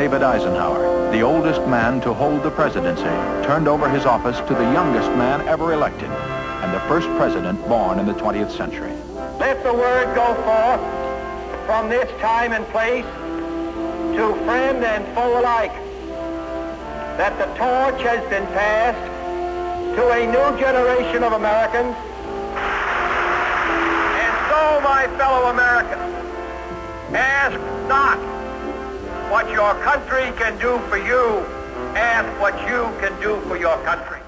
David Eisenhower, the oldest man to hold the presidency, turned over his office to the youngest man ever elected, and the first president born in the 20th century. Let the word go forth from this time and place to friend and foe alike that the torch has been passed to a new generation of Americans. And so, my fellow Americans, ask not what your country can do for you, ask what you can do for your country.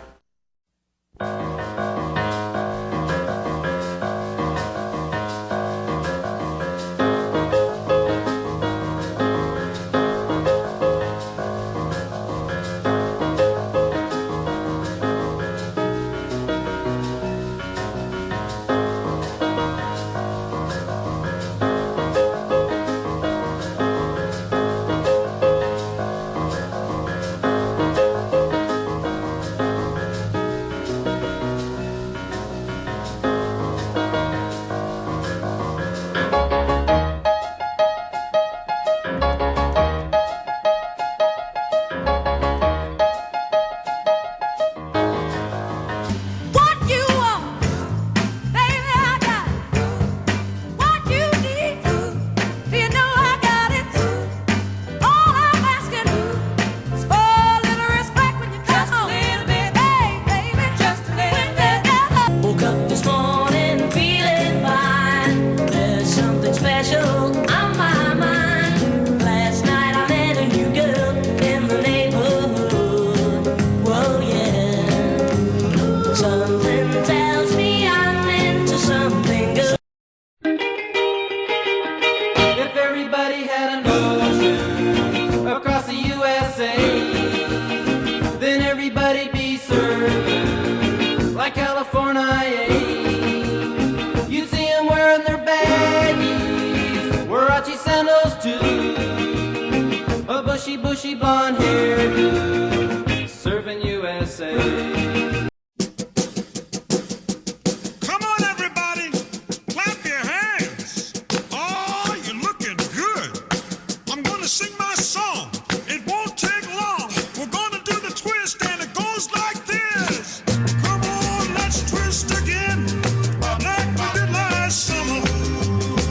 Bushy blonde hairdo, serving USA. Come on, everybody, clap your hands. Oh, you're looking good. I'm gonna sing my song. It won't take long. We're gonna do the twist, and it goes like this. Come on, let's twist again, like we did last summer.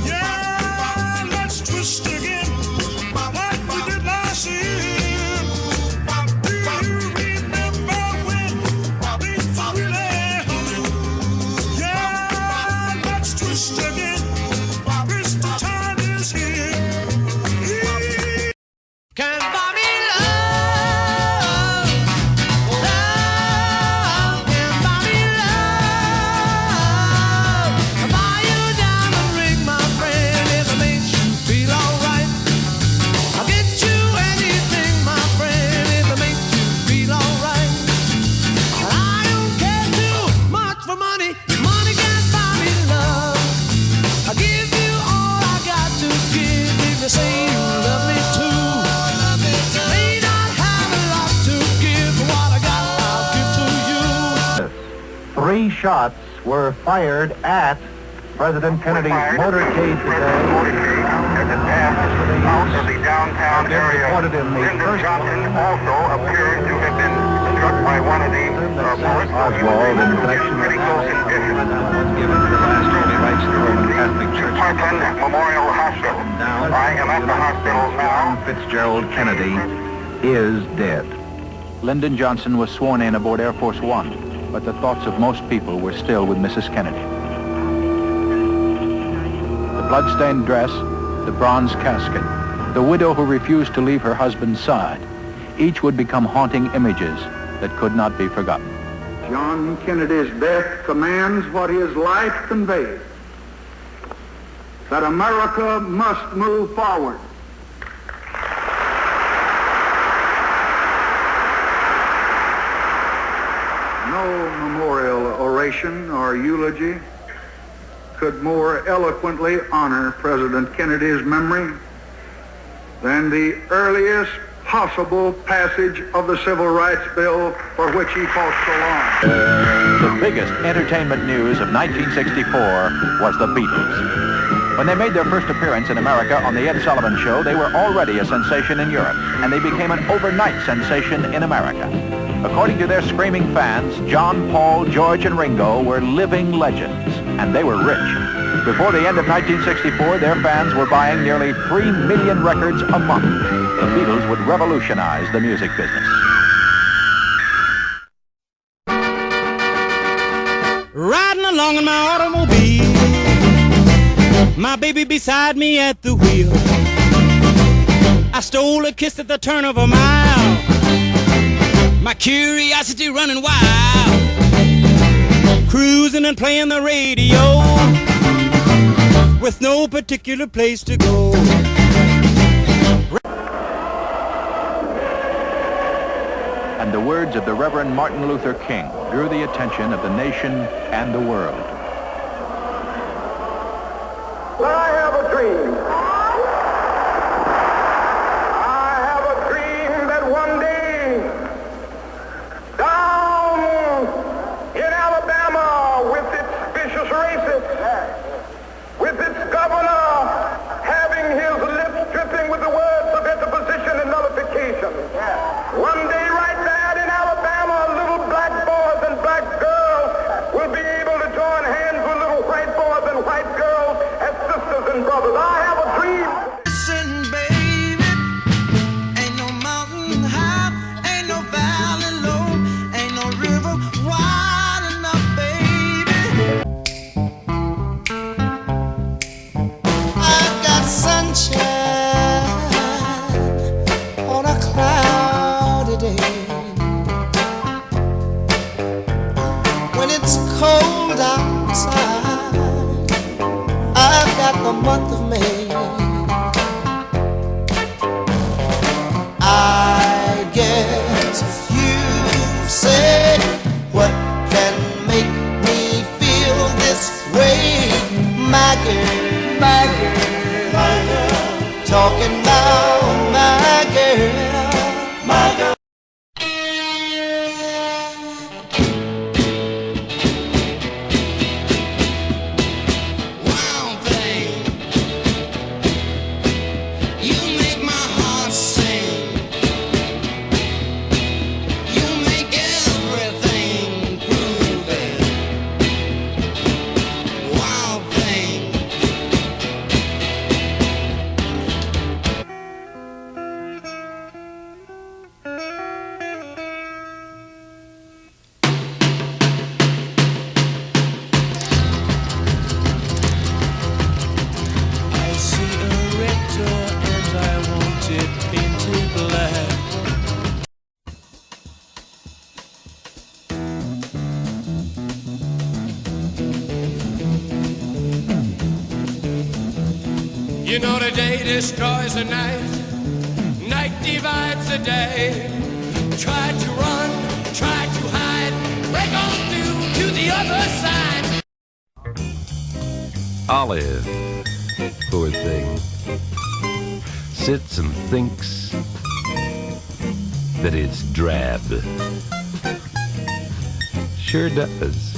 Yeah, let's twist again, like we did last year. Three shots were fired at President Kennedy's motorcade today. As it passes out of the downtown area, Lyndon Johnson also appears to have been struck by one of the bullets. Oswald in connection with pretty close in vision. was given to the last holy rites of the Roman Catholic Church. Parkland Memorial Hospital. I am at the hospital now. Fitzgerald Kennedy is dead. Lyndon Johnson was sworn in aboard Air Force One, but the thoughts of most people were still with Mrs. Kennedy. The blood-stained dress, the bronze casket, the widow who refused to leave her husband's side, each would become haunting images that could not be forgotten. John Kennedy's death commands what his life conveyed, that America must move forward. No memorial oration or eulogy could more eloquently honor President Kennedy's memory than the earliest possible passage of the Civil Rights Bill for which he fought so long. The biggest entertainment news of 1964 was the Beatles. When they made their first appearance in America on The Ed Sullivan Show, they were already a sensation in Europe, and they became an overnight sensation in America. According to their screaming fans, John, Paul, George, and Ringo were living legends, and they were rich. Before the end of 1964, their fans were buying nearly 3 million records a month. The Beatles would revolutionize the music business. Riding along in my automobile, my baby beside me at the wheel. I stole a kiss at the turn of a mile, my curiosity running wild, cruising and playing the radio with no particular place to go. And the words of the Reverend Martin Luther King drew the attention of the nation and the world. I have a dream. I have a dream that one day, down in Alabama, with its vicious racists, with its governor having his lips dripping with the words of interposition and nullification, one day right there in Alabama, little black boys and black girls will be able to join hands with little white boys and white girls as sisters and brothers. I have a dream. Listen, baby, ain't no mountain high, ain't no valley low, ain't no river wide enough, baby. I've got sunshine on a cloudy day. When it's cold outside, I've got the month of May. I guess you say, what can make me feel this way? My girl, my girl, my girl, talking about my girl, my girl. Wow, thing, you make my heart sing. You make everything groovy. Wow, thing. I see a red door and I want it painted black. You know the day destroys the night, night divides the day. Try to run, try to hide, break on through to the other side. Olive, poor thing, sits and thinks that it's drab. Sure does.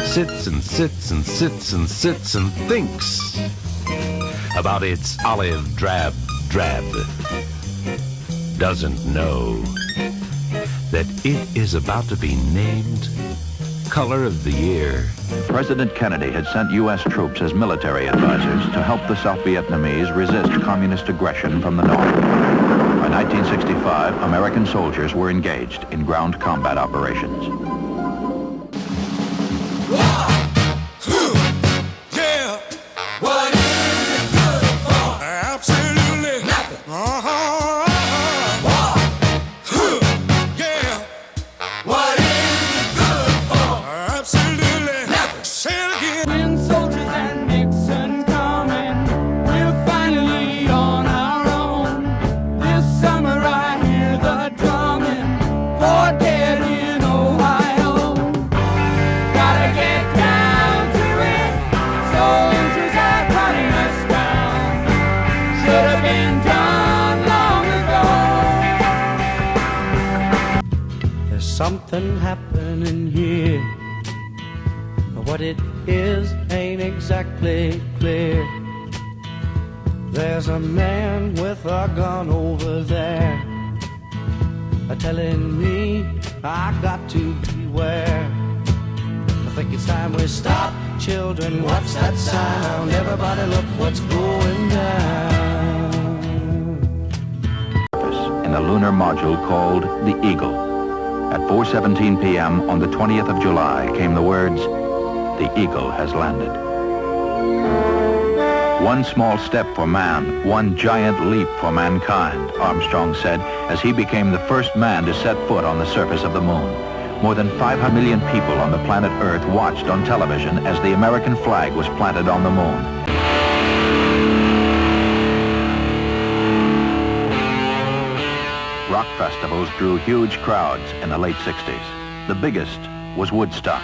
Sits and sits and sits and sits and thinks about its olive drab. Doesn't know that it is about to be named Color of the Year. President Kennedy had sent U.S. troops as military advisors to help the South Vietnamese resist communist aggression from the north. By 1965, American soldiers were engaged in ground combat operations. Yeah. What is it good for? Absolutely nothing. Yeah. What is it good for? Absolutely nothing. Say it again. When soldiers and Nixon coming, we're finally on our own. This summer I hear the drumming for dead in Ohio. Gotta get down to it. Soldiers are cutting us down. Should have been done long ago. There's something happening here. What it is ain't exactly clear. There's a man with a gun over there, telling me I got to beware. I think it's time we stop. Children, what's that sound? Everybody look what's going down. In a lunar module called the Eagle. At 4:17 p.m. on the 20th of July came the words, "The Eagle has landed." One small step for man, one giant leap for mankind, Armstrong said as he became the first man to set foot on the surface of the moon. More than 500 million people on the planet Earth watched on television as the American flag was planted on the moon. Rock festivals drew huge crowds in the late 60s. The biggest was Woodstock.